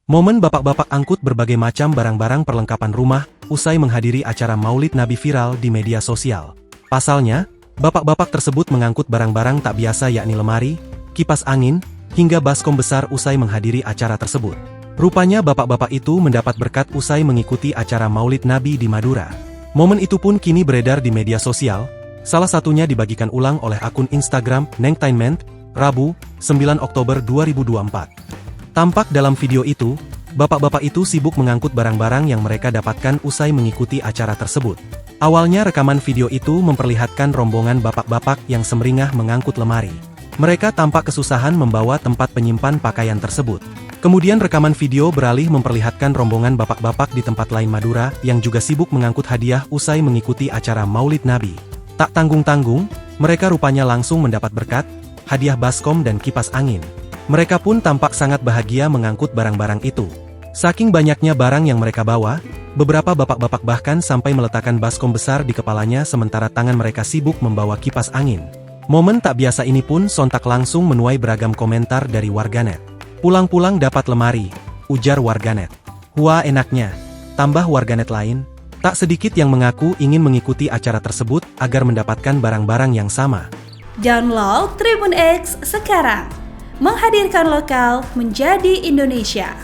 Momen bapak-bapak angkut berbagai macam barang-barang perlengkapan rumah, usai menghadiri acara Maulid Nabi viral di media sosial. Pasalnya, bapak-bapak tersebut mengangkut barang-barang tak biasa yakni lemari, kipas angin, hingga baskom besar usai menghadiri acara tersebut. Rupanya bapak-bapak itu mendapat berkat usai mengikuti acara Maulid Nabi di Madura. Momen itu pun kini beredar di media sosial, salah satunya dibagikan ulang oleh akun Instagram Nengtainment, Rabu, 9 Oktober 2024. Tampak dalam video itu, bapak-bapak itu sibuk mengangkut barang-barang yang mereka dapatkan usai mengikuti acara tersebut. Awalnya rekaman video itu memperlihatkan rombongan bapak-bapak yang semeringah mengangkut lemari. Mereka tampak kesusahan membawa tempat penyimpan pakaian tersebut. Kemudian rekaman video beralih memperlihatkan rombongan bapak-bapak di tempat lain Madura yang juga sibuk mengangkut hadiah usai mengikuti acara Maulid Nabi. Tak tanggung-tanggung, mereka rupanya langsung mendapat berkat, hadiah baskom dan kipas angin. Mereka pun tampak sangat bahagia mengangkut barang-barang itu. Saking banyaknya barang yang mereka bawa, beberapa bapak-bapak bahkan sampai meletakkan baskom besar di kepalanya sementara tangan mereka sibuk membawa kipas angin. Momen tak biasa ini pun sontak langsung menuai beragam komentar dari warganet. Pulang-pulang dapat lemari, ujar warganet. Wah enaknya, tambah warganet lain. Tak sedikit yang mengaku ingin mengikuti acara tersebut agar mendapatkan barang-barang yang sama. Download Tribun X sekarang. Menghadirkan lokal menjadi Indonesia.